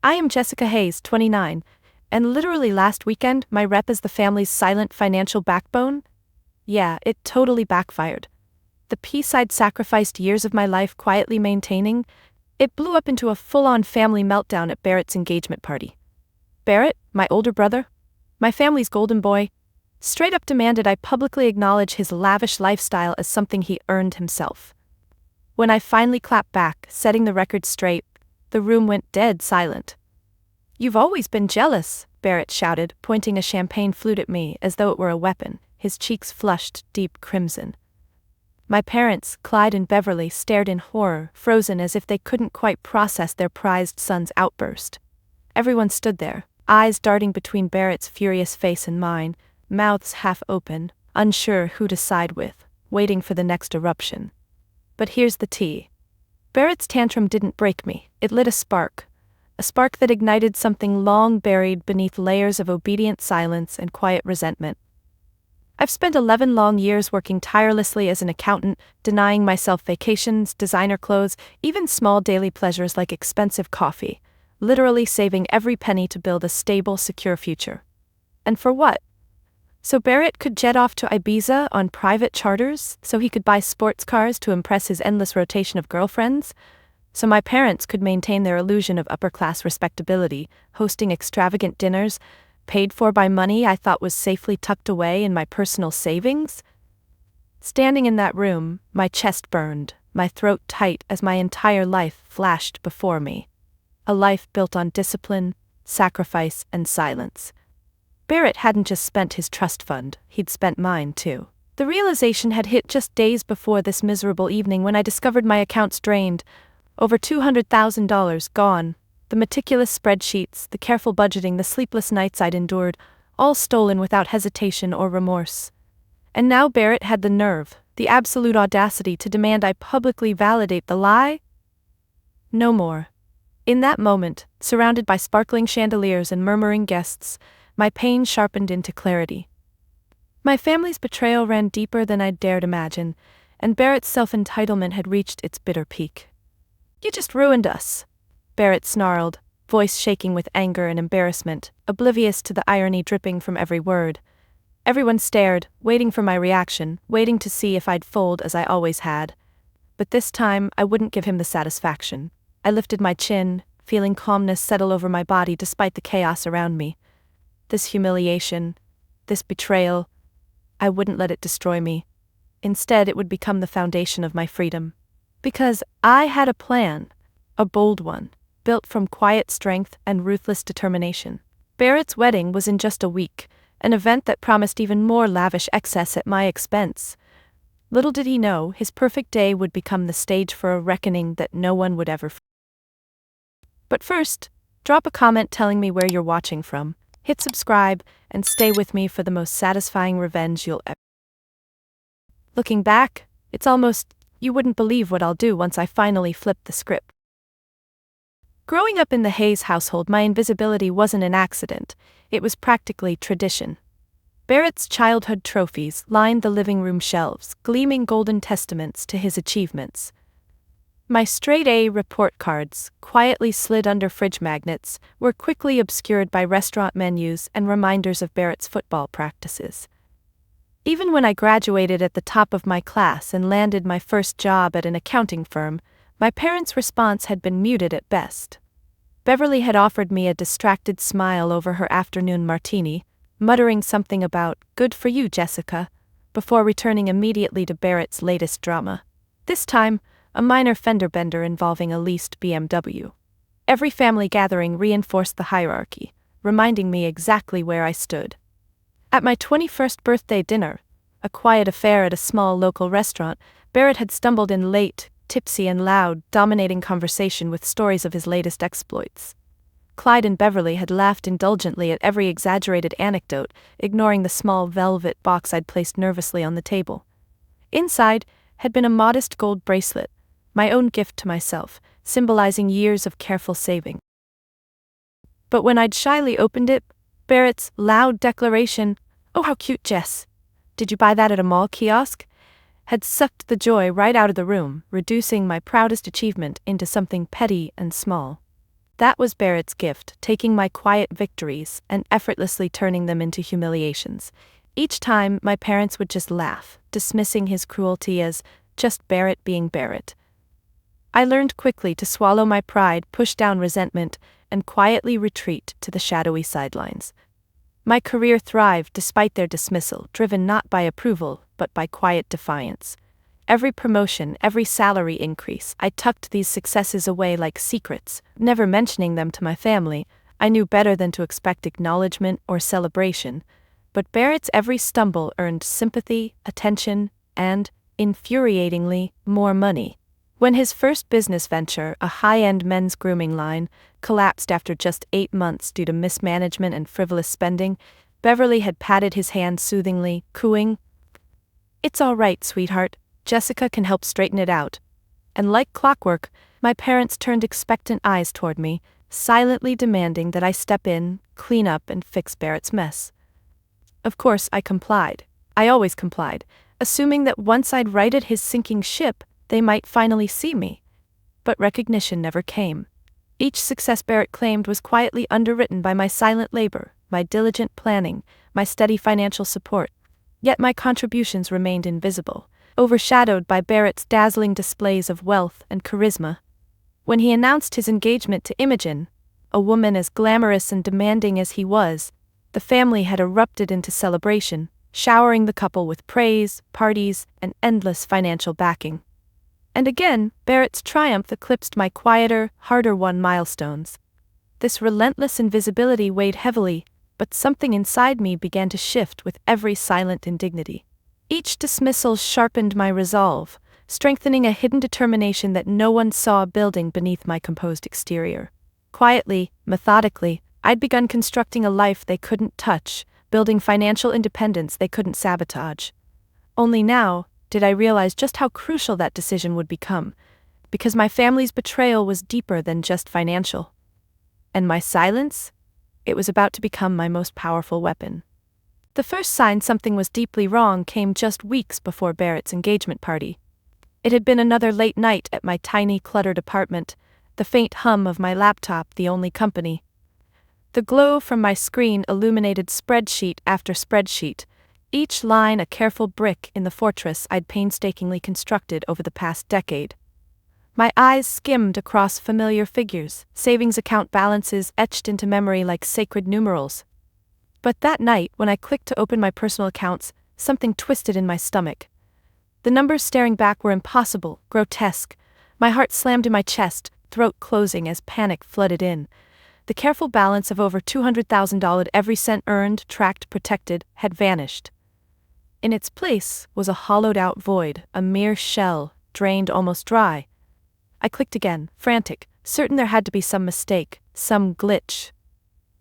I am Jessica Hayes, 29, and literally last weekend, my rep as the family's silent financial backbone? Yeah, it totally backfired. The peace I'd sacrificed years of my life quietly maintaining, it blew up into a full-on family meltdown at Barrett's engagement party. Barrett, my older brother, my family's golden boy, straight up demanded I publicly acknowledge his lavish lifestyle as something he earned himself. When I finally clapped back, setting the record straight, the room went dead silent. "You've always been jealous," Barrett shouted, pointing a champagne flute at me as though it were a weapon, his cheeks flushed deep crimson. My parents, Clyde and Beverly, stared in horror, frozen as if they couldn't quite process their prized son's outburst. Everyone stood there, eyes darting between Barrett's furious face and mine, mouths half open, unsure who to side with, waiting for the next eruption. But here's the tea. Barrett's tantrum didn't break me, it lit a spark that ignited something long buried beneath layers of obedient silence and quiet resentment. I've spent 11 long years working tirelessly as an accountant, denying myself vacations, designer clothes, even small daily pleasures like expensive coffee, literally saving every penny to build a stable, secure future. And for what? So Barrett could jet off to Ibiza on private charters, so he could buy sports cars to impress his endless rotation of girlfriends, so my parents could maintain their illusion of upper-class respectability, hosting extravagant dinners, paid for by money I thought was safely tucked away in my personal savings? Standing in that room, my chest burned, my throat tight as my entire life flashed before me. A life built on discipline, sacrifice, and silence. Barrett hadn't just spent his trust fund, he'd spent mine too. The realization had hit just days before this miserable evening when I discovered my accounts drained, over $200,000 gone, the meticulous spreadsheets, the careful budgeting, the sleepless nights I'd endured, all stolen without hesitation or remorse. And now Barrett had the nerve, the absolute audacity to demand I publicly validate the lie? No more. In that moment, surrounded by sparkling chandeliers and murmuring guests, my pain sharpened into clarity. My family's betrayal ran deeper than I'd dared imagine, and Barrett's self-entitlement had reached its bitter peak. "You just ruined us," Barrett snarled, voice shaking with anger and embarrassment, oblivious to the irony dripping from every word. Everyone stared, waiting for my reaction, waiting to see if I'd fold as I always had. But this time, I wouldn't give him the satisfaction. I lifted my chin, feeling calmness settle over my body despite the chaos around me. This humiliation, this betrayal, I wouldn't let it destroy me. Instead, it would become the foundation of my freedom. Because I had a plan, a bold one, built from quiet strength and ruthless determination. Barrett's wedding was in just a week, an event that promised even more lavish excess at my expense. Little did he know, his perfect day would become the stage for a reckoning that no one would ever. But first, drop a comment telling me where you're watching from. Hit subscribe, and stay with me for the most satisfying revenge you'll ever. Looking back, it's almost, you wouldn't believe what I'll do once I finally flip the script. Growing up in the Hayes household, my invisibility wasn't an accident, it was practically tradition. Barrett's childhood trophies lined the living room shelves, gleaming golden testaments to his achievements. My straight-A report cards, quietly slid under fridge magnets, were quickly obscured by restaurant menus and reminders of Barrett's football practices. Even when I graduated at the top of my class and landed my first job at an accounting firm, my parents' response had been muted at best. Beverly had offered me a distracted smile over her afternoon martini, muttering something about, "Good for you, Jessica," before returning immediately to Barrett's latest drama. This time, a minor fender bender involving a leased BMW. Every family gathering reinforced the hierarchy, reminding me exactly where I stood. At my 21st birthday dinner, a quiet affair at a small local restaurant, Barrett had stumbled in late, tipsy and loud, dominating conversation with stories of his latest exploits. Clyde and Beverly had laughed indulgently at every exaggerated anecdote, ignoring the small velvet box I'd placed nervously on the table. Inside had been a modest gold bracelet, my own gift to myself, symbolizing years of careful saving. But when I'd shyly opened it, Barrett's loud declaration, "Oh, how cute, Jess. Did you buy that at a mall kiosk?" had sucked the joy right out of the room, reducing my proudest achievement into something petty and small. That was Barrett's gift, taking my quiet victories and effortlessly turning them into humiliations. Each time, my parents would just laugh, dismissing his cruelty as just Barrett being Barrett. I learned quickly to swallow my pride, push down resentment, and quietly retreat to the shadowy sidelines. My career thrived despite their dismissal, driven not by approval, but by quiet defiance. Every promotion, every salary increase, I tucked these successes away like secrets, never mentioning them to my family. I knew better than to expect acknowledgement or celebration. But Barrett's every stumble earned sympathy, attention, and, infuriatingly, more money. When his first business venture, a high-end men's grooming line, collapsed after just 8 months due to mismanagement and frivolous spending, Beverly had patted his hand soothingly, cooing, "It's all right, sweetheart. Jessica can help straighten it out." And like clockwork, my parents turned expectant eyes toward me, silently demanding that I step in, clean up, and fix Barrett's mess. Of course, I complied. I always complied, assuming that once I'd righted his sinking ship, they might finally see me. But recognition never came. Each success Barrett claimed was quietly underwritten by my silent labor, my diligent planning, my steady financial support. Yet my contributions remained invisible, overshadowed by Barrett's dazzling displays of wealth and charisma. When he announced his engagement to Imogen, a woman as glamorous and demanding as he was, the family had erupted into celebration, showering the couple with praise, parties, and endless financial backing. And again, Barrett's triumph eclipsed my quieter, harder-won milestones. This relentless invisibility weighed heavily, but something inside me began to shift with every silent indignity. Each dismissal sharpened my resolve, strengthening a hidden determination that no one saw building beneath my composed exterior. Quietly, methodically, I'd begun constructing a life they couldn't touch, building financial independence they couldn't sabotage. Only now did I realize just how crucial that decision would become, because my family's betrayal was deeper than just financial. And my silence? It was about to become my most powerful weapon. The first sign something was deeply wrong came just weeks before Barrett's engagement party. It had been another late night at my tiny, cluttered apartment, the faint hum of my laptop the only company. The glow from my screen illuminated spreadsheet after spreadsheet, each line a careful brick in the fortress I'd painstakingly constructed over the past decade. My eyes skimmed across familiar figures, savings account balances etched into memory like sacred numerals. But that night, when I clicked to open my personal accounts, something twisted in my stomach. The numbers staring back were impossible, grotesque. My heart slammed in my chest, throat closing as panic flooded in. The careful balance of over $200,000, every cent earned, tracked, protected, had vanished. In its place was a hollowed-out void, a mere shell, drained almost dry. I clicked again, frantic, certain there had to be some mistake, some glitch.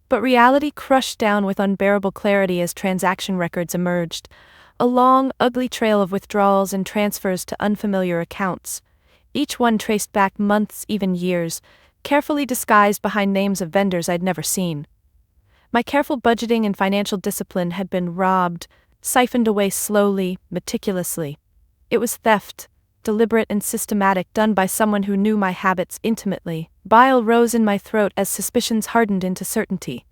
But reality crushed down with unbearable clarity as transaction records emerged, a long, ugly trail of withdrawals and transfers to unfamiliar accounts. Each one traced back months, even years, carefully disguised behind names of vendors I'd never seen. My careful budgeting and financial discipline had been robbed, siphoned away slowly, meticulously. It was theft, deliberate and systematic, done by someone who knew my habits intimately. Bile rose in my throat as suspicions hardened into certainty.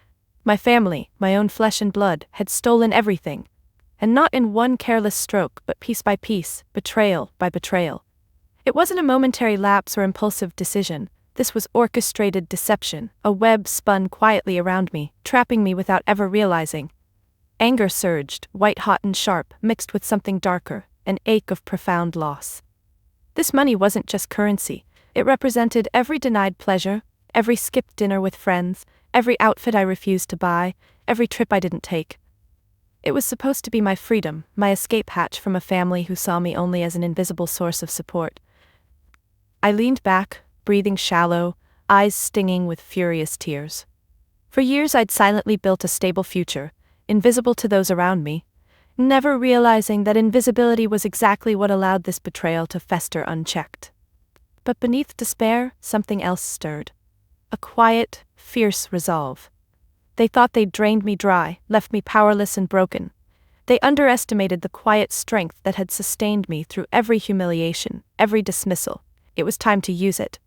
My family, my own flesh and blood, had stolen everything. And not in one careless stroke, but piece by piece, betrayal by betrayal. It wasn't a momentary lapse or impulsive decision. This was orchestrated deception, a web spun quietly around me, trapping me without ever realizing. Anger surged, white-hot and sharp, mixed with something darker, an ache of profound loss. This money wasn't just currency. It represented every denied pleasure, every skipped dinner with friends, every outfit I refused to buy, every trip I didn't take. It was supposed to be my freedom, my escape hatch from a family who saw me only as an invisible source of support. I leaned back, breathing shallow, eyes stinging with furious tears. For years I'd silently built a stable future, invisible to those around me, never realizing that invisibility was exactly what allowed this betrayal to fester unchecked. But beneath despair, something else stirred. A quiet, fierce resolve. They thought they'd drained me dry, left me powerless and broken. They underestimated the quiet strength that had sustained me through every humiliation, every dismissal. It was time to use it.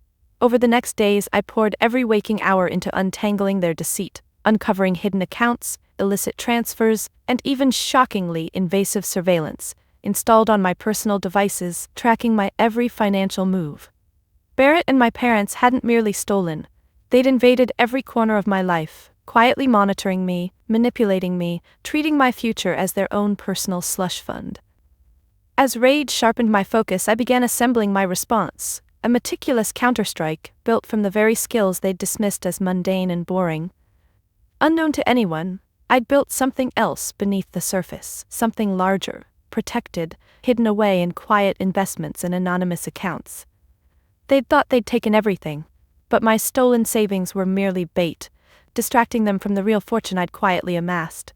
Over the next days, I poured every waking hour into untangling their deceit, uncovering hidden accounts, illicit transfers, and even shockingly invasive surveillance, installed on my personal devices, tracking my every financial move. Barrett and my parents hadn't merely stolen, they'd invaded every corner of my life, quietly monitoring me, manipulating me, treating my future as their own personal slush fund. As rage sharpened my focus, I began assembling my response, a meticulous counterstrike built from the very skills they'd dismissed as mundane and boring. Unknown to anyone, I'd built something else beneath the surface, something larger, protected, hidden away in quiet investments and anonymous accounts. They'd thought they'd taken everything, but my stolen savings were merely bait, distracting them from the real fortune I'd quietly amassed.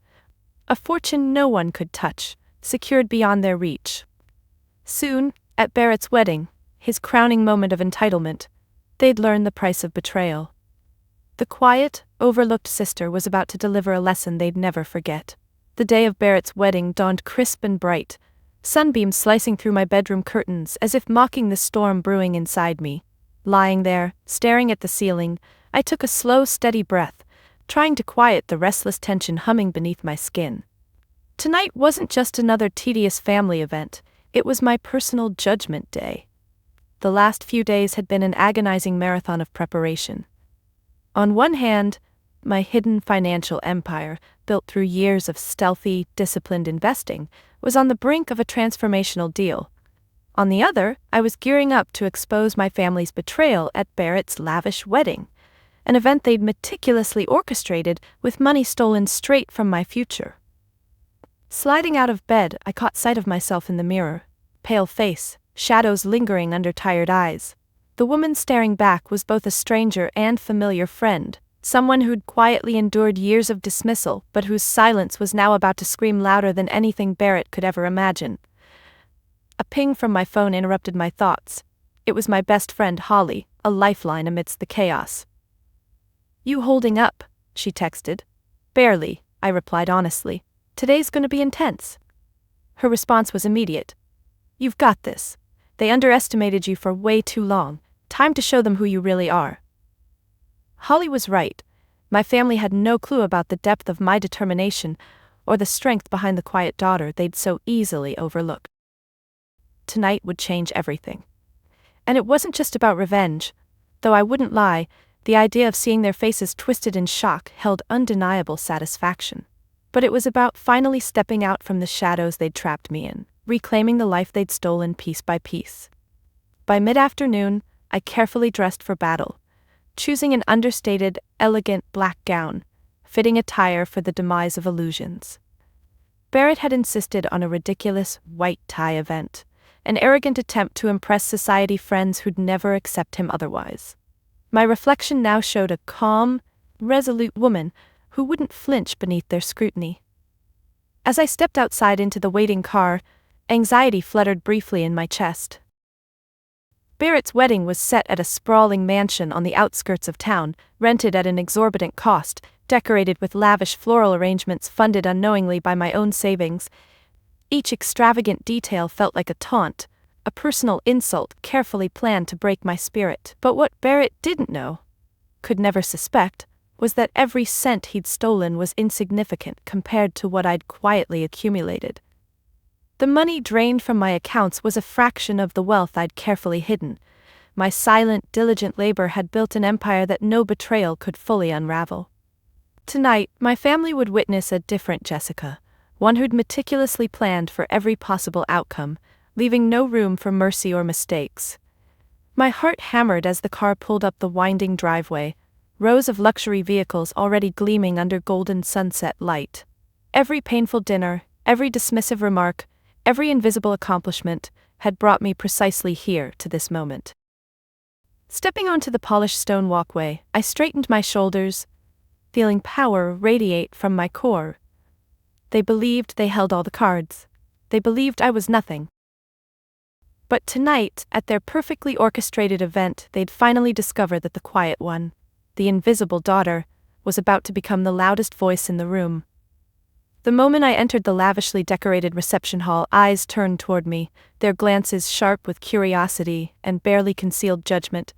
A fortune no one could touch, secured beyond their reach. Soon, at Barrett's wedding, his crowning moment of entitlement, they'd learn the price of betrayal. The quiet, overlooked sister was about to deliver a lesson they'd never forget. The day of Barrett's wedding dawned crisp and bright, sunbeams slicing through my bedroom curtains as if mocking the storm brewing inside me. Lying there, staring at the ceiling, I took a slow, steady breath, trying to quiet the restless tension humming beneath my skin. Tonight wasn't just another tedious family event, it was my personal judgment day. The last few days had been an agonizing marathon of preparation. On one hand, my hidden financial empire, built through years of stealthy, disciplined investing, was on the brink of a transformational deal. On the other, I was gearing up to expose my family's betrayal at Barrett's lavish wedding, an event they'd meticulously orchestrated with money stolen straight from my future. Sliding out of bed, I caught sight of myself in the mirror, pale face, shadows lingering under tired eyes. The woman staring back was both a stranger and familiar friend, someone who'd quietly endured years of dismissal but whose silence was now about to scream louder than anything Barrett could ever imagine. A ping from my phone interrupted my thoughts. It was my best friend Holly, a lifeline amidst the chaos. "You holding up?" she texted. "Barely," I replied honestly. "Today's gonna be intense." Her response was immediate. "You've got this. They underestimated you for way too long. Time to show them who you really are." Holly was right. My family had no clue about the depth of my determination or the strength behind the quiet daughter they'd so easily overlooked. Tonight would change everything. And it wasn't just about revenge, though I wouldn't lie, the idea of seeing their faces twisted in shock held undeniable satisfaction. But it was about finally stepping out from the shadows they'd trapped me in, reclaiming the life they'd stolen piece by piece. By mid-afternoon, I carefully dressed for battle, choosing an understated, elegant black gown, fitting attire for the demise of illusions. Barrett had insisted on a ridiculous white tie event, an arrogant attempt to impress society friends who'd never accept him otherwise. My reflection now showed a calm, resolute woman who wouldn't flinch beneath their scrutiny. As I stepped outside into the waiting car, anxiety fluttered briefly in my chest. Barrett's wedding was set at a sprawling mansion on the outskirts of town, rented at an exorbitant cost, decorated with lavish floral arrangements funded unknowingly by my own savings. Each extravagant detail felt like a taunt, a personal insult carefully planned to break my spirit. But what Barrett didn't know, could never suspect, was that every cent he'd stolen was insignificant compared to what I'd quietly accumulated. The money drained from my accounts was a fraction of the wealth I'd carefully hidden. My silent, diligent labor had built an empire that no betrayal could fully unravel. Tonight, my family would witness a different Jessica, one who'd meticulously planned for every possible outcome, leaving no room for mercy or mistakes. My heart hammered as the car pulled up the winding driveway, rows of luxury vehicles already gleaming under golden sunset light. Every painful dinner, every dismissive remark, every invisible accomplishment had brought me precisely here to this moment. Stepping onto the polished stone walkway, I straightened my shoulders, feeling power radiate from my core. They believed they held all the cards. They believed I was nothing. But tonight, at their perfectly orchestrated event, they'd finally discover that the quiet one, the invisible daughter, was about to become the loudest voice in the room. The moment I entered the lavishly decorated reception hall, eyes turned toward me, their glances sharp with curiosity and barely concealed judgment.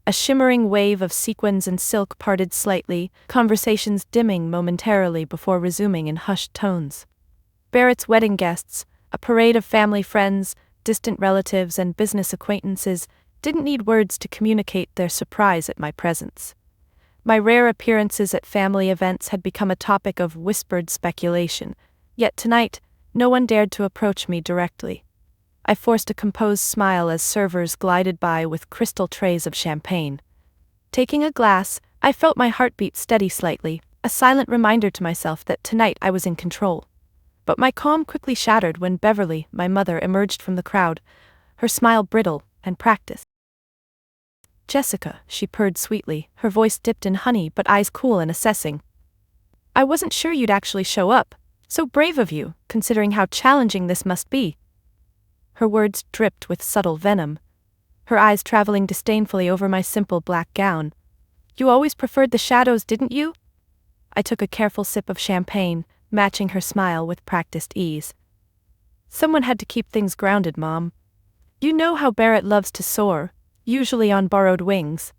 A shimmering wave of sequins and silk parted slightly, conversations dimming momentarily before resuming in hushed tones. Barrett's wedding guests, a parade of family friends, distant relatives, and business acquaintances, didn't need words to communicate their surprise at my presence. My rare appearances at family events had become a topic of whispered speculation, yet tonight, no one dared to approach me directly. I forced a composed smile as servers glided by with crystal trays of champagne. Taking a glass, I felt my heartbeat steady slightly, a silent reminder to myself that tonight I was in control. But my calm quickly shattered when Beverly, my mother, emerged from the crowd, her smile brittle and practiced. "Jessica," she purred sweetly, her voice dipped in honey but eyes cool and assessing. "I wasn't sure you'd actually show up. So brave of you, considering how challenging this must be." Her words dripped with subtle venom, her eyes traveling disdainfully over my simple black gown. "You always preferred the shadows, didn't you?" I took a careful sip of champagne, matching her smile with practiced ease. "Someone had to keep things grounded, Mom. You know how Barrett loves to soar, usually on borrowed wings."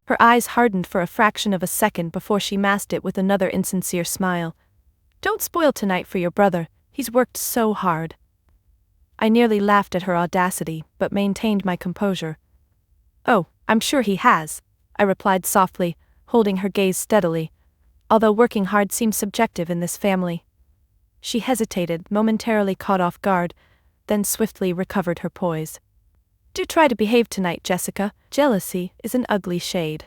Her eyes hardened for a fraction of a second before she masked it with another insincere smile. "Don't spoil tonight for your brother, he's worked so hard." I nearly laughed at her audacity, but maintained my composure. "Oh, I'm sure he has," I replied softly, holding her gaze steadily, although working hard seems subjective in this family. She hesitated, momentarily caught off guard, then swiftly recovered her poise. "Do try to behave tonight, Jessica. Jealousy is an ugly shade."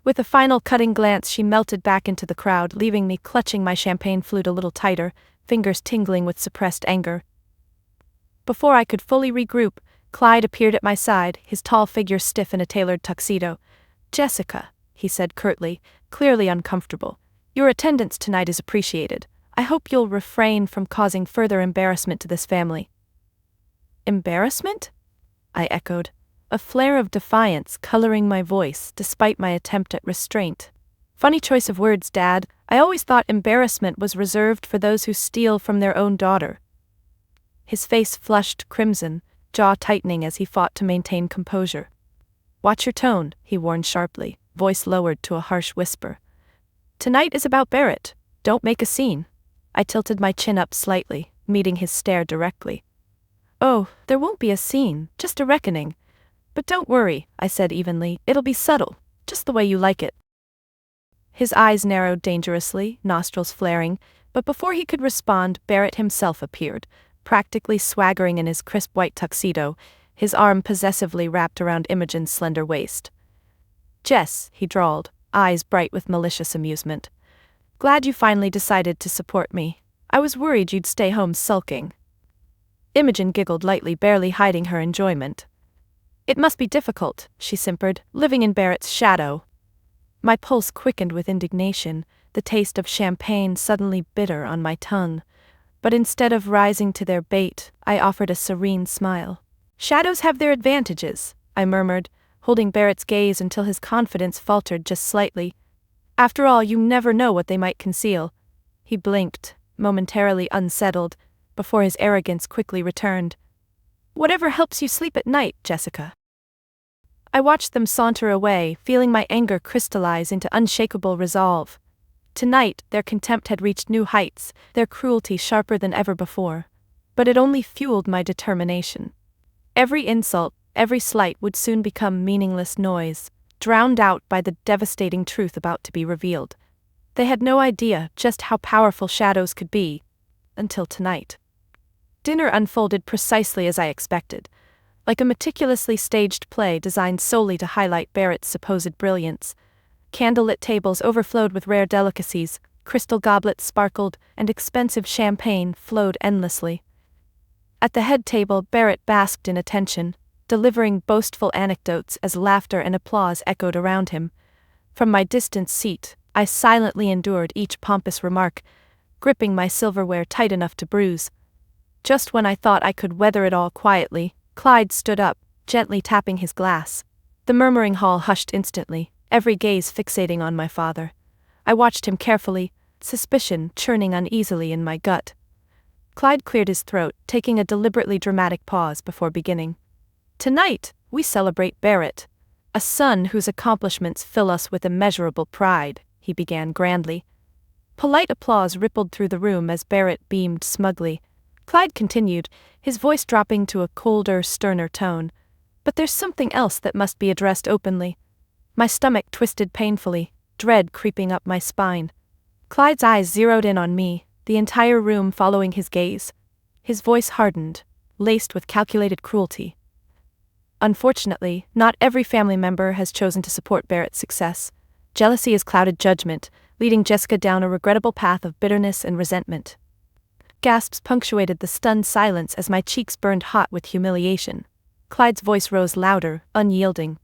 With a final cutting glance, she melted back into the crowd, leaving me clutching my champagne flute a little tighter, fingers tingling with suppressed anger. Before I could fully regroup, Clyde appeared at my side, his tall figure stiff in a tailored tuxedo. "Jessica," he said curtly, clearly uncomfortable, "your attendance tonight is appreciated. I hope you'll refrain from causing further embarrassment to this family." "Embarrassment?" I echoed, a flare of defiance coloring my voice despite my attempt at restraint. "Funny choice of words, Dad. I always thought embarrassment was reserved for those who steal from their own daughter." His face flushed crimson, jaw tightening as he fought to maintain composure. "Watch your tone," he warned sharply, voice lowered to a harsh whisper. "Tonight is about Barrett. Don't make a scene." I tilted my chin up slightly, meeting his stare directly. "Oh, there won't be a scene, just a reckoning. But don't worry," I said evenly, "it'll be subtle, just the way you like it." His eyes narrowed dangerously, nostrils flaring, but before he could respond, Barrett himself appeared, practically swaggering in his crisp white tuxedo, his arm possessively wrapped around Imogen's slender waist. "Jess," he drawled, eyes bright with malicious amusement. "Glad you finally decided to support me. I was worried you'd stay home sulking." Imogen giggled lightly, barely hiding her enjoyment. "It must be difficult," she simpered, "living in Barrett's shadow." My pulse quickened with indignation, the taste of champagne suddenly bitter on my tongue. But instead of rising to their bait, I offered a serene smile. "Shadows have their advantages," I murmured, holding Barrett's gaze until his confidence faltered just slightly. "After all, you never know what they might conceal." He blinked, momentarily unsettled, before his arrogance quickly returned. "Whatever helps you sleep at night, Jessica." I watched them saunter away, feeling my anger crystallize into unshakable resolve. Tonight, their contempt had reached new heights, their cruelty sharper than ever before. But it only fueled my determination. Every insult, every slight would soon become meaningless noise, drowned out by the devastating truth about to be revealed. They had no idea just how powerful shadows could be, until tonight. Dinner unfolded precisely as I expected, like a meticulously staged play designed solely to highlight Barrett's supposed brilliance. Candlelit tables overflowed with rare delicacies, crystal goblets sparkled, and expensive champagne flowed endlessly. At the head table, Barrett basked in attention, delivering boastful anecdotes as laughter and applause echoed around him. From my distant seat, I silently endured each pompous remark, gripping my silverware tight enough to bruise. Just when I thought I could weather it all quietly, Clyde stood up, gently tapping his glass. The murmuring hall hushed instantly, every gaze fixating on my father. I watched him carefully, suspicion churning uneasily in my gut. Clyde cleared his throat, taking a deliberately dramatic pause before beginning. "Tonight, we celebrate Barrett. A son whose accomplishments fill us with immeasurable pride, he began grandly. Polite applause rippled through the room as Barrett beamed smugly. Clyde continued, his voice dropping to a colder, sterner tone. But there's something else that must be addressed openly. My stomach twisted painfully, dread creeping up my spine. Clyde's eyes zeroed in on me, the entire room following his gaze. His voice hardened, laced with calculated cruelty. Unfortunately, not every family member has chosen to support Barrett's success. Jealousy has clouded judgment, leading Jessica down a regrettable path of bitterness and resentment. Gasps punctuated the stunned silence as my cheeks burned hot with humiliation. Clyde's voice rose louder, unyielding.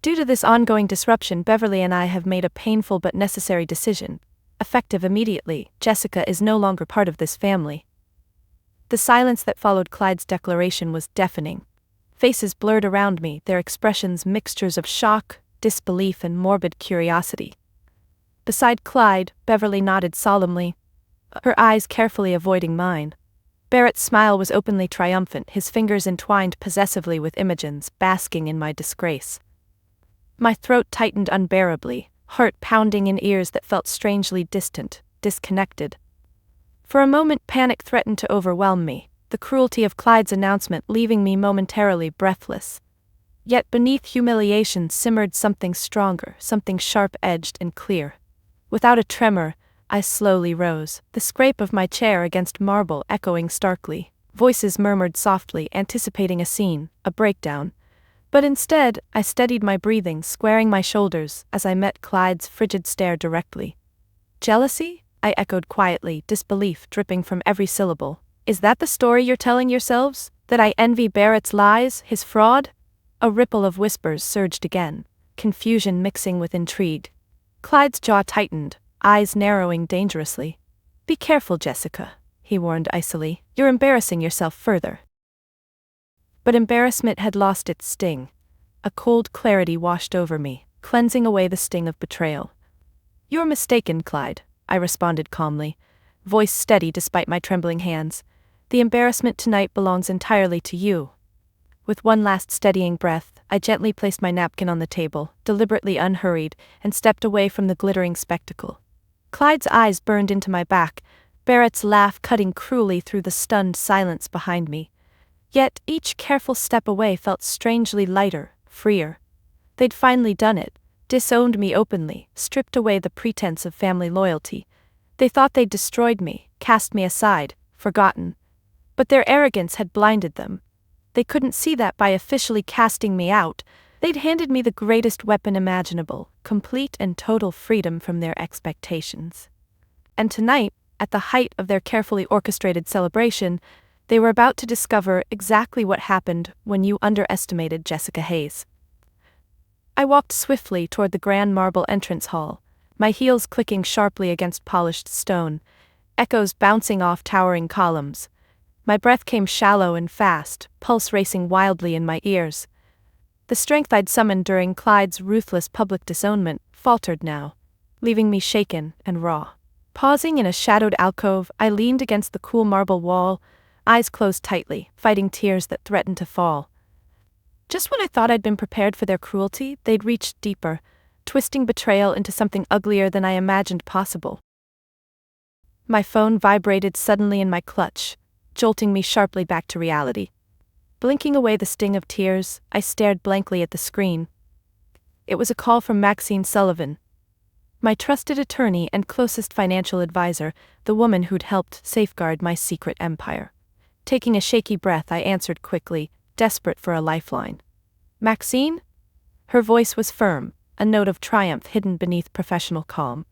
Due to this ongoing disruption, Beverly and I have made a painful but necessary decision. Effective immediately, Jessica is no longer part of this family. The silence that followed Clyde's declaration was deafening. Faces blurred around me, their expressions mixtures of shock, disbelief, and morbid curiosity. Beside Clyde, Beverly nodded solemnly, her eyes carefully avoiding mine. Barrett's smile was openly triumphant, his fingers entwined possessively with Imogen's, basking in my disgrace. My throat tightened unbearably, heart pounding in ears that felt strangely distant, disconnected. For a moment, panic threatened to overwhelm me, the cruelty of Clyde's announcement leaving me momentarily breathless. Yet beneath humiliation simmered something stronger, something sharp-edged and clear. Without a tremor, I slowly rose, the scrape of my chair against marble echoing starkly. Voices murmured softly, anticipating a scene, a breakdown. But instead, I steadied my breathing, squaring my shoulders as I met Clyde's frigid stare directly. Jealousy? I echoed quietly, disbelief dripping from every syllable. Is that the story you're telling yourselves? That I envy Barrett's lies, his fraud? A ripple of whispers surged again, confusion mixing with intrigue. Clyde's jaw tightened, eyes narrowing dangerously. Be careful, Jessica, he warned icily. You're embarrassing yourself further. But embarrassment had lost its sting. A cold clarity washed over me, cleansing away the sting of betrayal. You're mistaken, Clyde, I responded calmly, voice steady despite my trembling hands. The embarrassment tonight belongs entirely to you. With one last steadying breath, I gently placed my napkin on the table, deliberately unhurried, and stepped away from the glittering spectacle. Clyde's eyes burned into my back, Barrett's laugh cutting cruelly through the stunned silence behind me. Yet each careful step away felt strangely lighter, freer. They'd finally done it, disowned me openly, stripped away the pretense of family loyalty. They thought they'd destroyed me, cast me aside, forgotten. But their arrogance had blinded them. They couldn't see that by officially casting me out, they'd handed me the greatest weapon imaginable, complete and total freedom from their expectations. And tonight, at the height of their carefully orchestrated celebration, they were about to discover exactly what happened when you underestimated Jessica Hayes. I walked swiftly toward the grand marble entrance hall, my heels clicking sharply against polished stone, echoes bouncing off towering columns. My breath came shallow and fast, pulse racing wildly in my ears. The strength I'd summoned during Clyde's ruthless public disownment faltered now, leaving me shaken and raw. Pausing in a shadowed alcove, I leaned against the cool marble wall, eyes closed tightly, fighting tears that threatened to fall. Just when I thought I'd been prepared for their cruelty, they'd reached deeper, twisting betrayal into something uglier than I imagined possible. My phone vibrated suddenly in my clutch, jolting me sharply back to reality. Blinking away the sting of tears, I stared blankly at the screen. It was a call from Maxine Sullivan, my trusted attorney and closest financial advisor, the woman who'd helped safeguard my secret empire. Taking a shaky breath, I answered quickly, desperate for a lifeline. Maxine? Her voice was firm, a note of triumph hidden beneath professional calm.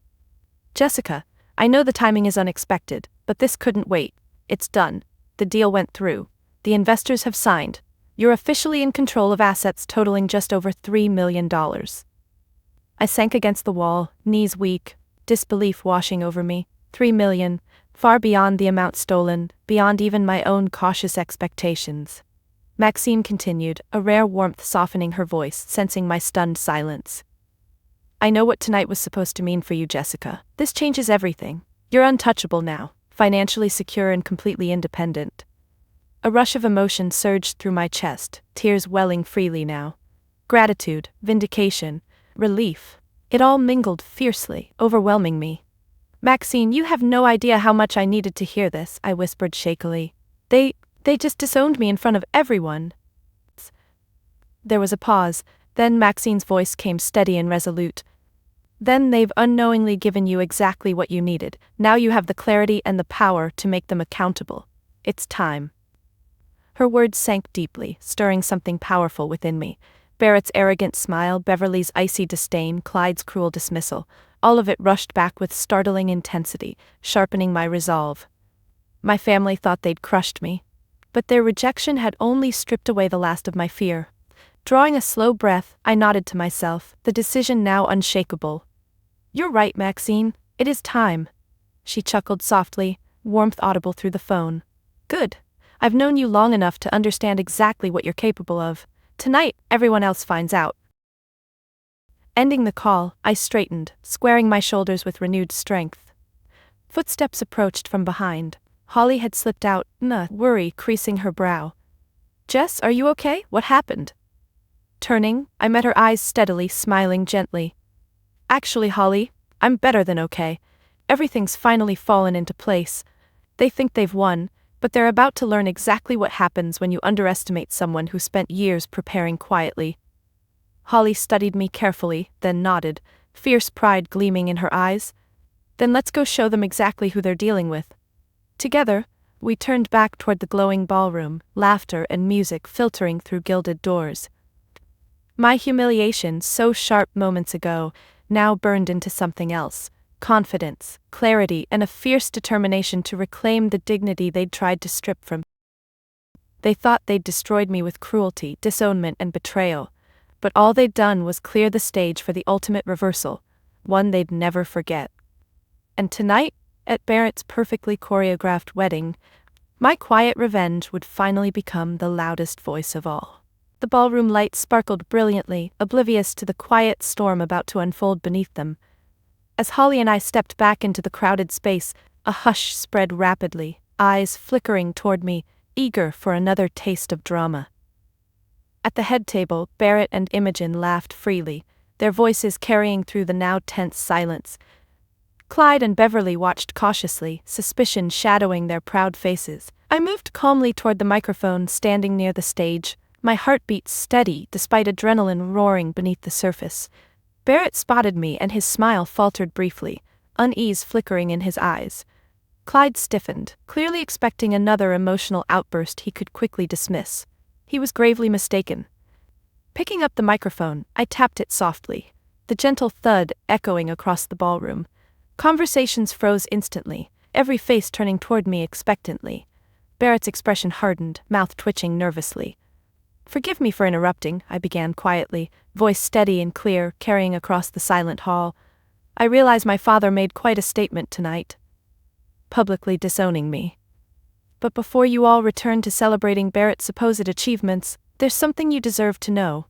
Jessica, I know the timing is unexpected, but this couldn't wait. It's done. The deal went through. The investors have signed. You're officially in control of assets totaling just over $3 million. I sank against the wall, knees weak, disbelief washing over me. $3 million, far beyond the amount stolen, beyond even my own cautious expectations. Maxine continued, a rare warmth softening her voice, sensing my stunned silence. I know what tonight was supposed to mean for you, Jessica. This changes everything. You're untouchable now, financially secure and completely independent. A rush of emotion surged through my chest, tears welling freely now. Gratitude, vindication, relief. It all mingled fiercely, overwhelming me. Maxine, you have no idea how much I needed to hear this, I whispered shakily. They just disowned me in front of everyone. There was a pause, then Maxine's voice came steady and resolute. Then they've unknowingly given you exactly what you needed. Now you have the clarity and the power to make them accountable. It's time. Her words sank deeply, stirring something powerful within me. Barrett's arrogant smile, Beverly's icy disdain, Clyde's cruel dismissal, all of it rushed back with startling intensity, sharpening my resolve. My family thought they'd crushed me, but their rejection had only stripped away the last of my fear. Drawing a slow breath, I nodded to myself, the decision now unshakable. You're right, Maxine. It is time. She chuckled softly, warmth audible through the phone. Good. I've known you long enough to understand exactly what you're capable of. Tonight, everyone else finds out. Ending the call, I straightened, squaring my shoulders with renewed strength. Footsteps approached from behind. Holly had slipped out, worry creasing her brow. Jess, are you okay? What happened? Turning, I met her eyes steadily, smiling gently. Actually, Holly, I'm better than okay. Everything's finally fallen into place. They think they've won, but they're about to learn exactly what happens when you underestimate someone who spent years preparing quietly. Holly studied me carefully, then nodded, fierce pride gleaming in her eyes. Then let's go show them exactly who they're dealing with. Together, we turned back toward the glowing ballroom, laughter and music filtering through gilded doors. My humiliation, so sharp moments ago, now burned into something else. Confidence, clarity, and a fierce determination to reclaim the dignity they'd tried to strip from. They thought they'd destroyed me with cruelty, disownment, and betrayal, but all they'd done was clear the stage for the ultimate reversal, one they'd never forget. And tonight, at Barrett's perfectly choreographed wedding, my quiet revenge would finally become the loudest voice of all. The ballroom lights sparkled brilliantly, oblivious to the quiet storm about to unfold beneath them. As Holly and I stepped back into the crowded space, a hush spread rapidly, eyes flickering toward me, eager for another taste of drama. At the head table, Barrett and Imogen laughed freely, their voices carrying through the now tense silence. Clyde and Beverly watched cautiously, suspicion shadowing their proud faces. I moved calmly toward the microphone, standing near the stage, my heartbeat steady despite adrenaline roaring beneath the surface. Barrett spotted me and his smile faltered briefly, unease flickering in his eyes. Clyde stiffened, clearly expecting another emotional outburst he could quickly dismiss. He was gravely mistaken. Picking up the microphone, I tapped it softly, the gentle thud echoing across the ballroom. Conversations froze instantly, every face turning toward me expectantly. Barrett's expression hardened, mouth twitching nervously. Forgive me for interrupting, I began quietly, voice steady and clear, carrying across the silent hall. I realize my father made quite a statement tonight, publicly disowning me. But before you all return to celebrating Barrett's supposed achievements, there's something you deserve to know.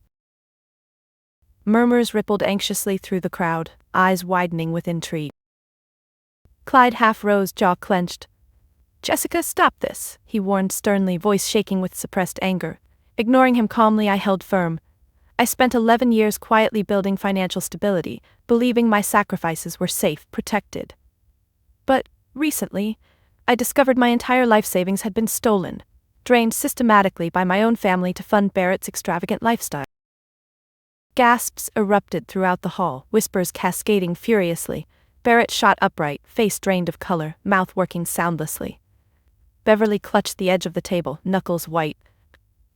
Murmurs rippled anxiously through the crowd, eyes widening with intrigue. Clyde half rose, jaw clenched. Jessica, stop this, he warned sternly, voice shaking with suppressed anger. Ignoring him calmly, I held firm. I spent 11 years quietly building financial stability, believing my sacrifices were safe, protected. But, recently, I discovered my entire life savings had been stolen, drained systematically by my own family to fund Barrett's extravagant lifestyle. Gasps erupted throughout the hall, whispers cascading furiously. Barrett shot upright, face drained of color, mouth working soundlessly. Beverly clutched the edge of the table, knuckles white.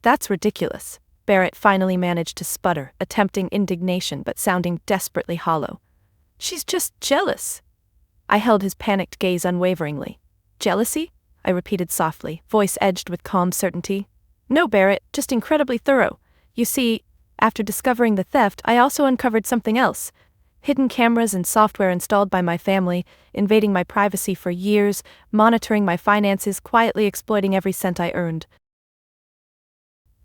That's ridiculous, Barrett finally managed to sputter, attempting indignation but sounding desperately hollow. She's just jealous. I held his panicked gaze unwaveringly. Jealousy? I repeated softly, voice edged with calm certainty. No, Barrett, just incredibly thorough. You see, after discovering the theft, I also uncovered something else. Hidden cameras and software installed by my family, invading my privacy for years, monitoring my finances, quietly exploiting every cent I earned.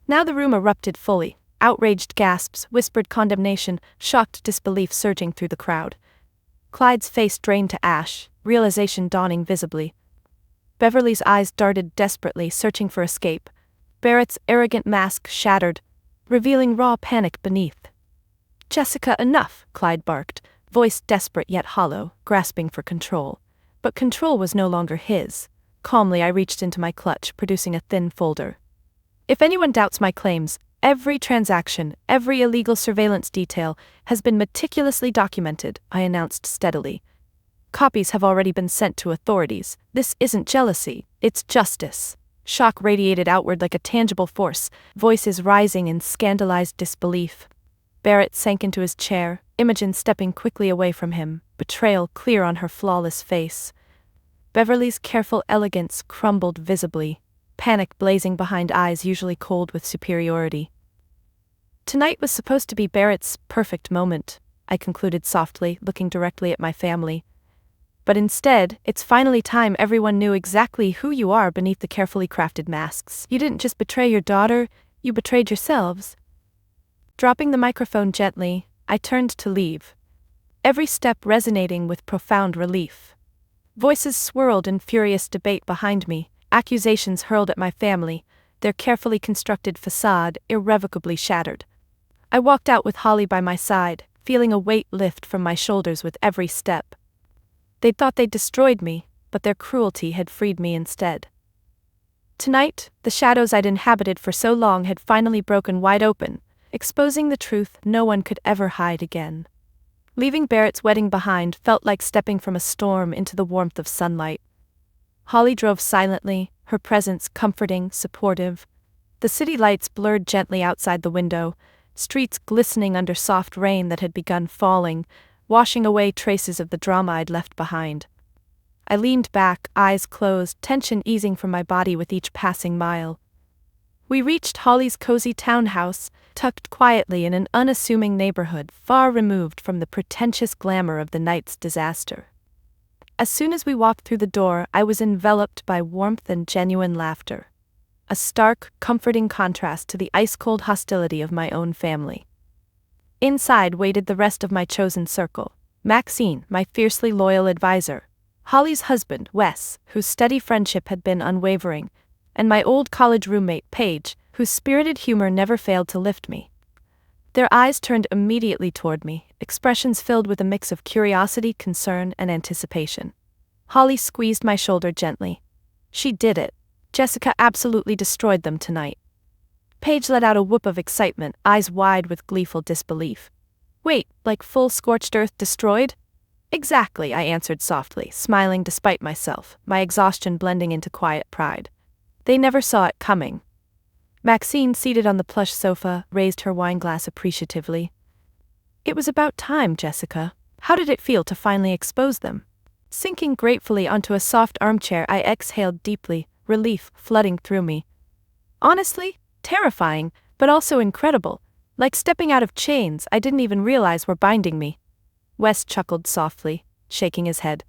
Now the room erupted fully, outraged gasps, whispered condemnation, shocked disbelief surging through the crowd. Clyde's face drained to ash, realization dawning visibly. Beverly's eyes darted desperately, searching for escape. Barrett's arrogant mask shattered. revealing raw panic beneath. "Jessica, enough," Clyde barked, voice desperate yet hollow, grasping for control. But control was no longer his. Calmly I reached into my clutch, producing a thin folder. "If anyone doubts my claims, every transaction, every illegal surveillance detail has been meticulously documented," I announced steadily. "Copies have already been sent to authorities. This isn't jealousy, it's justice." Shock radiated outward like a tangible force, voices rising in scandalized disbelief. Barrett sank into his chair, Imogen stepping quickly away from him, betrayal clear on her flawless face. Beverly's careful elegance crumbled visibly, panic blazing behind eyes usually cold with superiority. "Tonight was supposed to be Barrett's perfect moment," I concluded softly, looking directly at my family. "But instead, it's finally time everyone knew exactly who you are beneath the carefully crafted masks. You didn't just betray your daughter, you betrayed yourselves." Dropping the microphone gently, I turned to leave, every step resonating with profound relief. Voices swirled in furious debate behind me, accusations hurled at my family, their carefully constructed facade irrevocably shattered. I walked out with Holly by my side, feeling a weight lift from my shoulders with every step. They'd thought they'd destroyed me, but their cruelty had freed me instead. Tonight, the shadows I'd inhabited for so long had finally broken wide open, exposing the truth no one could ever hide again. Leaving Barrett's wedding behind felt like stepping from a storm into the warmth of sunlight. Holly drove silently, her presence comforting, supportive. The city lights blurred gently outside the window, streets glistening under soft rain that had begun falling, washing away traces of the drama I'd left behind. I leaned back, eyes closed, tension easing from my body with each passing mile. We reached Holly's cozy townhouse, tucked quietly in an unassuming neighborhood far removed from the pretentious glamour of the night's disaster. As soon as we walked through the door, I was enveloped by warmth and genuine laughter. A stark, comforting contrast to the ice-cold hostility of my own family. Inside waited the rest of my chosen circle: Maxine, my fiercely loyal advisor; Holly's husband, Wes, whose steady friendship had been unwavering; and my old college roommate, Paige, whose spirited humor never failed to lift me. Their eyes turned immediately toward me, expressions filled with a mix of curiosity, concern, and anticipation. Holly squeezed my shoulder gently. "She did it. Jessica absolutely destroyed them tonight." Paige let out a whoop of excitement, eyes wide with gleeful disbelief. "Wait, like full scorched earth destroyed?" "Exactly," I answered softly, smiling despite myself, my exhaustion blending into quiet pride. "They never saw it coming." Maxine, seated on the plush sofa, raised her wineglass appreciatively. "It was about time, Jessica. How did it feel to finally expose them?" Sinking gratefully onto a soft armchair, I exhaled deeply, relief flooding through me. "Honestly, terrifying, but also incredible. Like stepping out of chains I didn't even realize were binding me." Wes chuckled softly, shaking his head.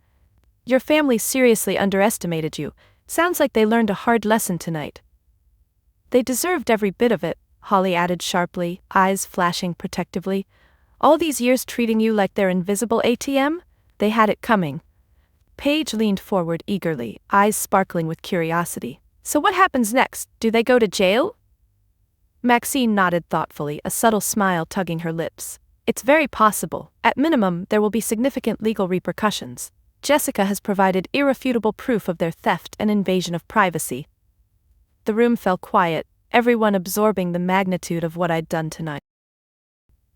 "Your family seriously underestimated you. Sounds like they learned a hard lesson tonight." "They deserved every bit of it," Holly added sharply, eyes flashing protectively. "All these years treating you like their invisible ATM? They had it coming." Paige leaned forward eagerly, eyes sparkling with curiosity. "So what happens next? Do they go to jail?" Maxine nodded thoughtfully, a subtle smile tugging her lips. "It's very possible. At minimum, there will be significant legal repercussions. Jessica has provided irrefutable proof of their theft and invasion of privacy." The room fell quiet, everyone absorbing the magnitude of what I'd done tonight.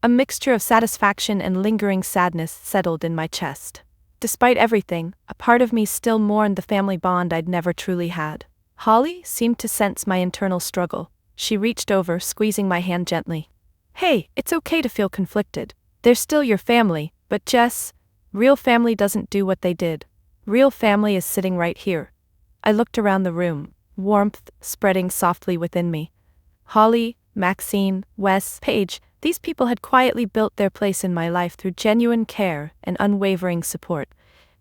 A mixture of satisfaction and lingering sadness settled in my chest. Despite everything, a part of me still mourned the family bond I'd never truly had. Holly seemed to sense my internal struggle. She reached over, squeezing my hand gently. "Hey, it's okay to feel conflicted. They're still your family, but Jess, real family doesn't do what they did. Real family is sitting right here." I looked around the room, warmth spreading softly within me. Holly, Maxine, Wes, Paige, these people had quietly built their place in my life through genuine care and unwavering support.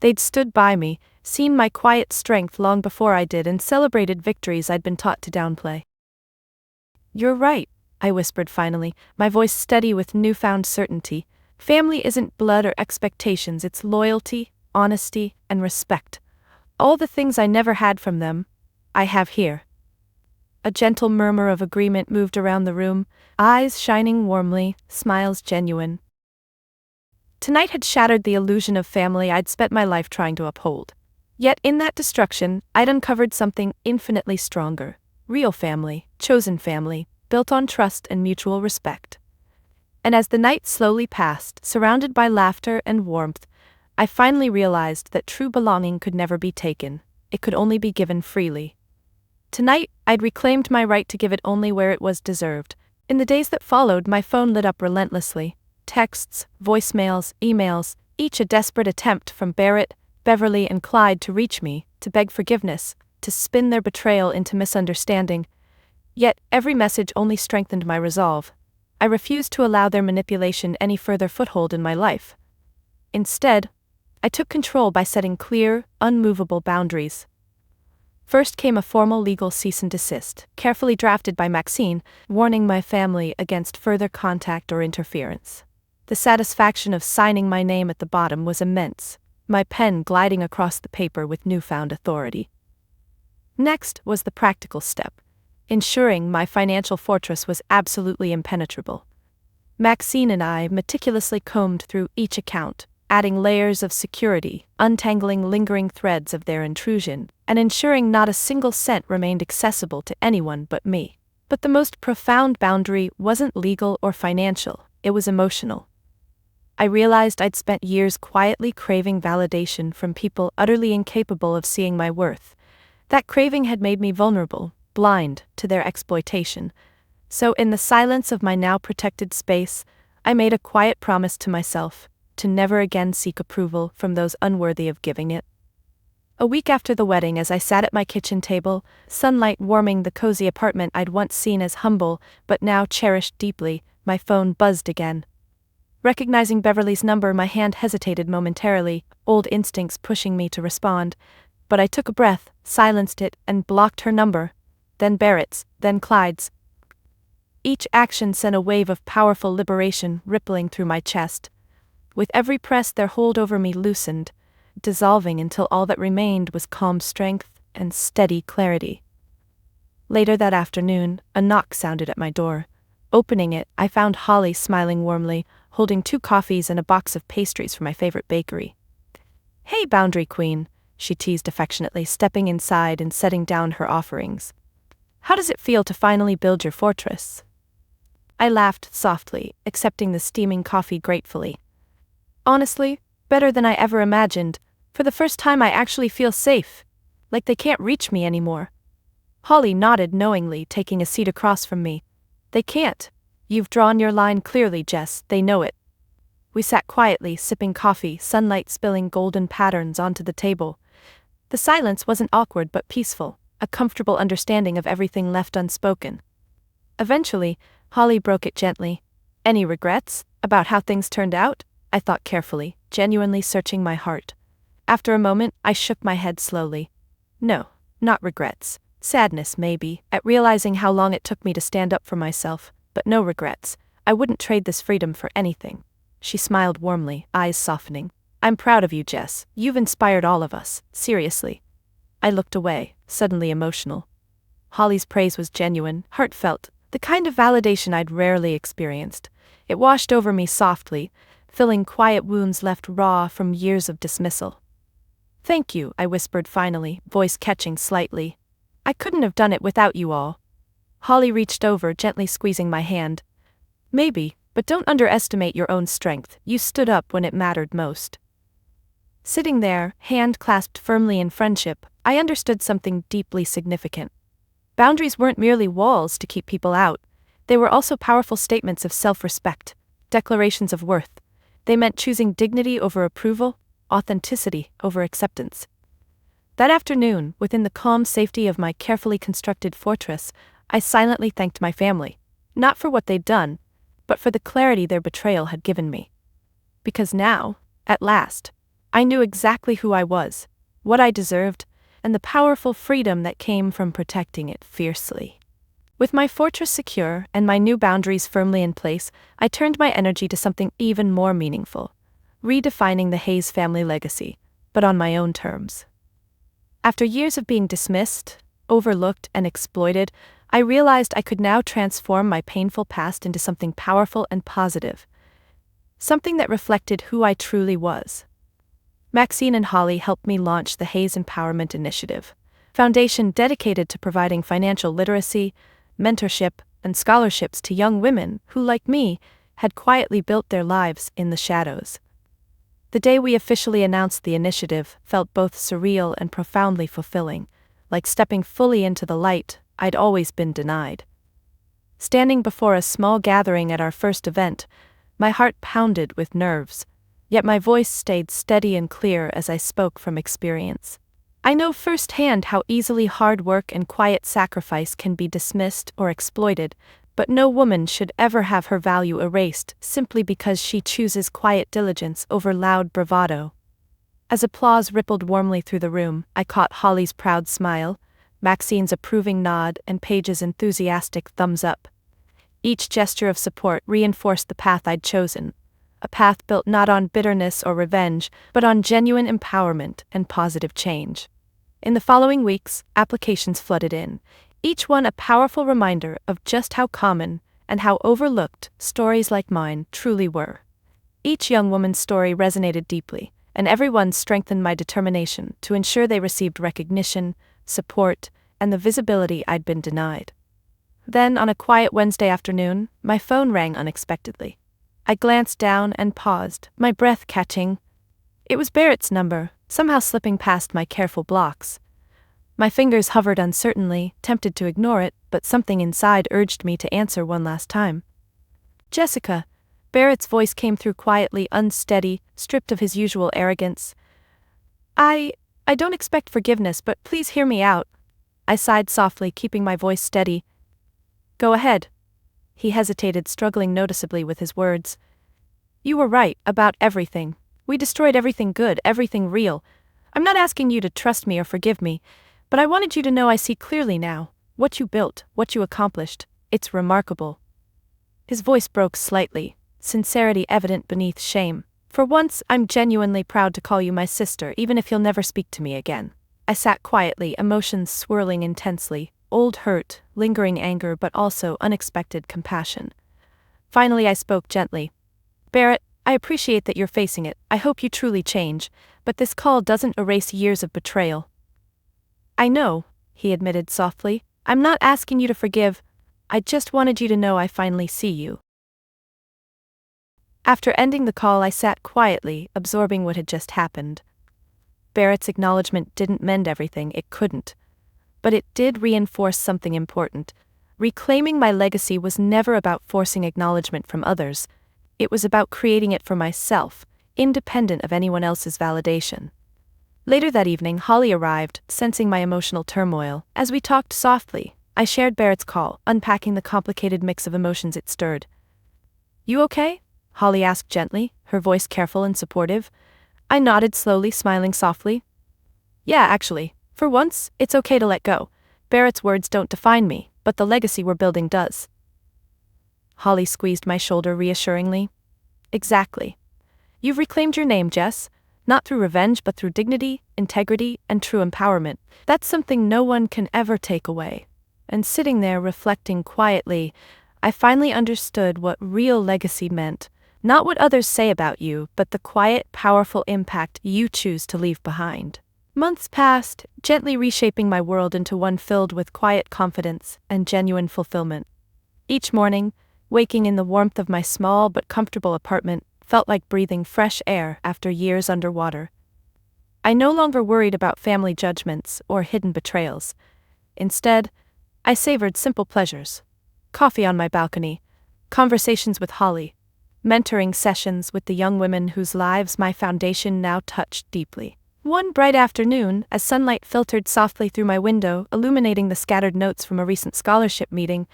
They'd stood by me, seen my quiet strength long before I did, and celebrated victories I'd been taught to downplay. "You're right," I whispered finally, my voice steady with newfound certainty. "Family isn't blood or expectations, it's loyalty, honesty, and respect. All the things I never had from them, I have here." A gentle murmur of agreement moved around the room, eyes shining warmly, smiles genuine. Tonight had shattered the illusion of family I'd spent my life trying to uphold. Yet in that destruction, I'd uncovered something infinitely stronger. Real family, chosen family, built on trust and mutual respect. And as the night slowly passed, surrounded by laughter and warmth, I finally realized that true belonging could never be taken. It could only be given freely. Tonight, I'd reclaimed my right to give it only where it was deserved. In the days that followed, my phone lit up relentlessly. Texts, voicemails, emails, each a desperate attempt from Barrett, Beverly, and Clyde to reach me, to beg forgiveness, to spin their betrayal into misunderstanding. Yet, every message only strengthened my resolve. I refused to allow their manipulation any further foothold in my life. Instead, I took control by setting clear, unmovable boundaries. First came a formal legal cease and desist, carefully drafted by Maxine, warning my family against further contact or interference. The satisfaction of signing my name at the bottom was immense, my pen gliding across the paper with newfound authority. Next was the practical step, ensuring my financial fortress was absolutely impenetrable. Maxine and I meticulously combed through each account, adding layers of security, untangling lingering threads of their intrusion, and ensuring not a single cent remained accessible to anyone but me. But the most profound boundary wasn't legal or financial, it was emotional. I realized I'd spent years quietly craving validation from people utterly incapable of seeing my worth. That craving had made me vulnerable, blind to their exploitation. So in the silence of my now protected space, I made a quiet promise to myself, to never again seek approval from those unworthy of giving it. A week after the wedding, as I sat at my kitchen table, sunlight warming the cozy apartment I'd once seen as humble but now cherished deeply, my phone buzzed again. Recognizing Beverly's number, my hand hesitated momentarily, old instincts pushing me to respond. But I took a breath, silenced it, and blocked her number. Then Barrett's, then Clyde's. Each action sent a wave of powerful liberation rippling through my chest. With every press, their hold over me loosened, dissolving until all that remained was calm strength and steady clarity. Later that afternoon, a knock sounded at my door. Opening it, I found Holly smiling warmly, holding 2 coffees and a box of pastries from my favorite bakery. "Hey, Boundary Queen," she teased affectionately, stepping inside and setting down her offerings. "How does it feel to finally build your fortress?" I laughed softly, accepting the steaming coffee gratefully. "Honestly, better than I ever imagined. For the first time I actually feel safe. Like they can't reach me anymore." Holly nodded knowingly, taking a seat across from me. "They can't. You've drawn your line clearly, Jess, they know it." We sat quietly, sipping coffee, sunlight spilling golden patterns onto the table. The silence wasn't awkward but peaceful, a comfortable understanding of everything left unspoken. Eventually, Holly broke it gently. "Any regrets about how things turned out?" I thought carefully, genuinely searching my heart. After a moment, I shook my head slowly. "No, not regrets. Sadness, maybe, at realizing how long it took me to stand up for myself, but no regrets. I wouldn't trade this freedom for anything." She smiled warmly, eyes softening. "I'm proud of you, Jess. You've inspired all of us, seriously." I looked away, suddenly emotional. Holly's praise was genuine, heartfelt, the kind of validation I'd rarely experienced. It washed over me softly, filling quiet wounds left raw from years of dismissal. "Thank you," I whispered finally, voice catching slightly. "I couldn't have done it without you all." Holly reached over, gently squeezing my hand. "Maybe, but don't underestimate your own strength. You stood up when it mattered most." Sitting there, hand clasped firmly in friendship, I understood something deeply significant. Boundaries weren't merely walls to keep people out. They were also powerful statements of self-respect, declarations of worth. They meant choosing dignity over approval, authenticity over acceptance. That afternoon, within the calm safety of my carefully constructed fortress, I silently thanked my family, not for what they'd done, but for the clarity their betrayal had given me. Because now, at last, I knew exactly who I was, what I deserved, and the powerful freedom that came from protecting it fiercely. With my fortress secure and my new boundaries firmly in place, I turned my energy to something even more meaningful, redefining the Hayes family legacy, but on my own terms. After years of being dismissed, overlooked, and exploited, I realized I could now transform my painful past into something powerful and positive, something that reflected who I truly was. Maxine and Holly helped me launch the Hayes Empowerment Initiative, foundation dedicated to providing financial literacy, mentorship, and scholarships to young women who, like me, had quietly built their lives in the shadows. The day we officially announced the initiative felt both surreal and profoundly fulfilling, like stepping fully into the light I'd always been denied. Standing before a small gathering at our first event, my heart pounded with nerves, yet my voice stayed steady and clear as I spoke from experience. I know firsthand how easily hard work and quiet sacrifice can be dismissed or exploited, but no woman should ever have her value erased simply because she chooses quiet diligence over loud bravado. As applause rippled warmly through the room, I caught Holly's proud smile, Maxine's approving nod, and Paige's enthusiastic thumbs up. Each gesture of support reinforced the path I'd chosen, a path built not on bitterness or revenge, but on genuine empowerment and positive change. In the following weeks, applications flooded in, each one a powerful reminder of just how common and how overlooked stories like mine truly were. Each young woman's story resonated deeply, and everyone strengthened my determination to ensure they received recognition, support, and the visibility I'd been denied. Then, on a quiet Wednesday afternoon, my phone rang unexpectedly. I glanced down and paused, my breath catching. It was Barrett's number, somehow slipping past my careful blocks. My fingers hovered uncertainly, tempted to ignore it, but something inside urged me to answer one last time. "Jessica," Barrett's voice came through quietly, unsteady, stripped of his usual arrogance. I don't expect forgiveness, but please hear me out." I sighed softly, keeping my voice steady. "Go ahead." He hesitated, struggling noticeably with his words. "You were right about everything. We destroyed everything good, everything real. I'm not asking you to trust me or forgive me, but I wanted you to know I see clearly now. What you built, what you accomplished, it's remarkable." His voice broke slightly, sincerity evident beneath shame. "For once, I'm genuinely proud to call you my sister, even if you'll never speak to me again." I sat quietly, emotions swirling intensely, old hurt, lingering anger, but also unexpected compassion. Finally, I spoke gently. "Barrett, I appreciate that you're facing it. I hope you truly change, but this call doesn't erase years of betrayal." "I know," he admitted softly. "I'm not asking you to forgive. I just wanted you to know I finally see you." After ending the call, I sat quietly, absorbing what had just happened. Barrett's acknowledgement didn't mend everything, it couldn't. But it did reinforce something important. Reclaiming my legacy was never about forcing acknowledgement from others. It was about creating it for myself, independent of anyone else's validation. Later that evening, Holly arrived, sensing my emotional turmoil. As we talked softly, I shared Barrett's call, unpacking the complicated mix of emotions it stirred. "You okay?" Holly asked gently, her voice careful and supportive. I nodded slowly, smiling softly. "Yeah, actually, for once, it's okay to let go. Barrett's words don't define me, but the legacy we're building does." Holly squeezed my shoulder reassuringly. "Exactly. You've reclaimed your name, Jess, not through revenge but through dignity, integrity, and true empowerment. That's something no one can ever take away." And sitting there reflecting quietly, I finally understood what real legacy meant. Not what others say about you, but the quiet, powerful impact you choose to leave behind. Months passed, gently reshaping my world into one filled with quiet confidence and genuine fulfillment. Each morning, waking in the warmth of my small but comfortable apartment felt like breathing fresh air after years underwater. I no longer worried about family judgments or hidden betrayals. Instead, I savored simple pleasures. Coffee on my balcony, conversations with Holly, mentoring sessions with the young women whose lives my foundation now touched deeply. One bright afternoon, as sunlight filtered softly through my window, illuminating the scattered notes from a recent scholarship meeting,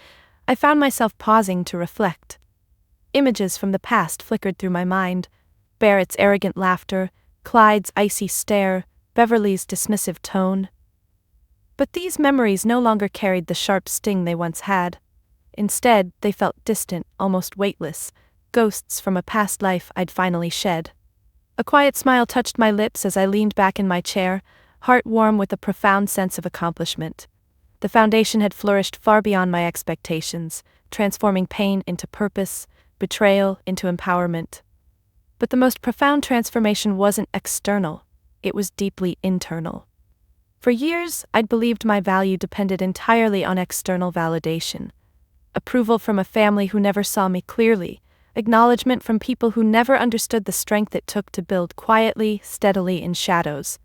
I found myself pausing to reflect. Images from the past flickered through my mind. Barrett's arrogant laughter, Clyde's icy stare, Beverly's dismissive tone. But these memories no longer carried the sharp sting they once had. Instead, they felt distant, almost weightless, ghosts from a past life I'd finally shed. A quiet smile touched my lips as I leaned back in my chair, heart warm with a profound sense of accomplishment. The foundation had flourished far beyond my expectations, transforming pain into purpose, betrayal into empowerment. But the most profound transformation wasn't external, it was deeply internal. For years, I'd believed my value depended entirely on external validation. Approval from a family who never saw me clearly, acknowledgement from people who never understood the strength it took to build quietly, steadily in shadows.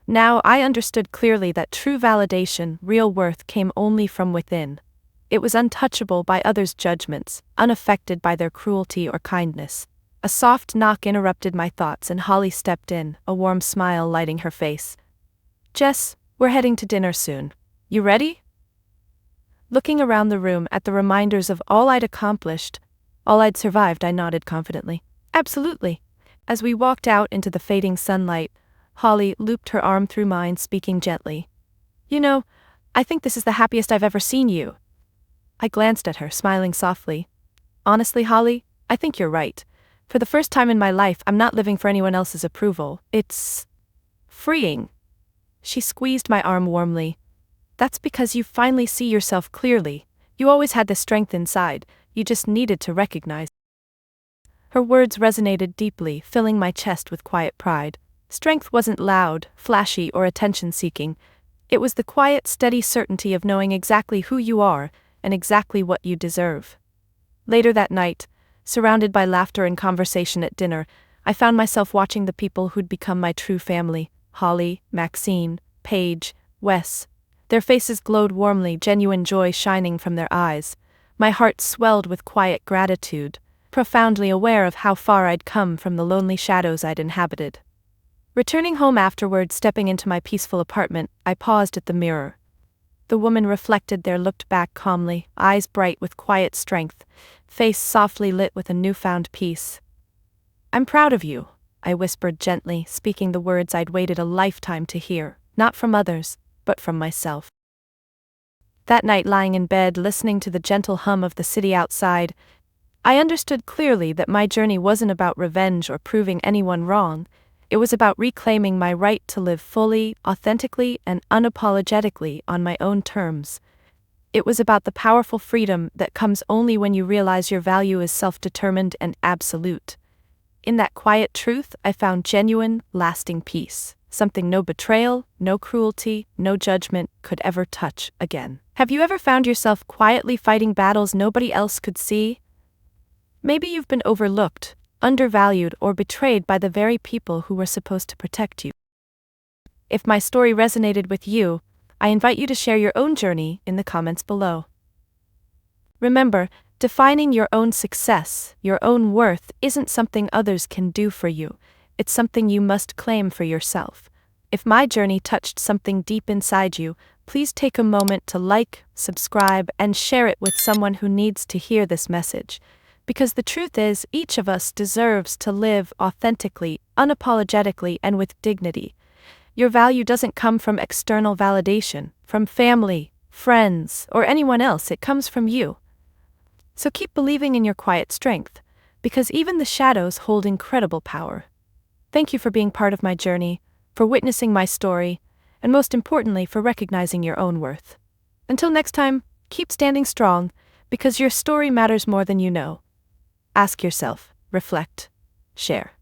Now I understood clearly that true validation, real worth, came only from within. It was untouchable by others' judgments, unaffected by their cruelty or kindness. A soft knock interrupted my thoughts and Holly stepped in, a warm smile lighting her face. "Jess, we're heading to dinner soon. You ready?" Looking around the room at the reminders of all I'd accomplished, all I'd survived, I nodded confidently. "Absolutely." As we walked out into the fading sunlight, Holly looped her arm through mine, speaking gently. "You know, I think this is the happiest I've ever seen you." I glanced at her, smiling softly. "Honestly, Holly, I think you're right. For the first time in my life, I'm not living for anyone else's approval. It's freeing." She squeezed my arm warmly. "That's because you finally see yourself clearly. You always had this strength inside, you just needed to recognize." Her words resonated deeply, filling my chest with quiet pride. Strength wasn't loud, flashy, or attention-seeking. It was the quiet, steady certainty of knowing exactly who you are and exactly what you deserve. Later that night, surrounded by laughter and conversation at dinner, I found myself watching the people who'd become my true family: Holly, Maxine, Paige, Wes. Their faces glowed warmly, genuine joy shining from their eyes. My heart swelled with quiet gratitude, profoundly aware of how far I'd come from the lonely shadows I'd inhabited. Returning home afterward, stepping into my peaceful apartment, I paused at the mirror. The woman reflected there looked back calmly, eyes bright with quiet strength, face softly lit with a newfound peace. "I'm proud of you," I whispered gently, speaking the words I'd waited a lifetime to hear, not from others, but from myself. That night, lying in bed, listening to the gentle hum of the city outside, I understood clearly that my journey wasn't about revenge or proving anyone wrong. It was about reclaiming my right to live fully, authentically, and unapologetically on my own terms. It was about the powerful freedom that comes only when you realize your value is self-determined and absolute. In that quiet truth, I found genuine, lasting peace, something no betrayal, no cruelty, no judgment could ever touch again. Have you ever found yourself quietly fighting battles nobody else could see? Maybe you've been overlooked, undervalued, or betrayed by the very people who were supposed to protect you. If my story resonated with you, I invite you to share your own journey in the comments below. Remember, defining your own success, your own worth, isn't something others can do for you. It's something you must claim for yourself. If my journey touched something deep inside you, please take a moment to like, subscribe, and share it with someone who needs to hear this message. Because the truth is, each of us deserves to live authentically, unapologetically, and with dignity. Your value doesn't come from external validation, from family, friends, or anyone else. It comes from you. So keep believing in your quiet strength, because even the shadows hold incredible power. Thank you for being part of my journey, for witnessing my story, and most importantly, for recognizing your own worth. Until next time, keep standing strong, because your story matters more than you know. Ask yourself, reflect, share.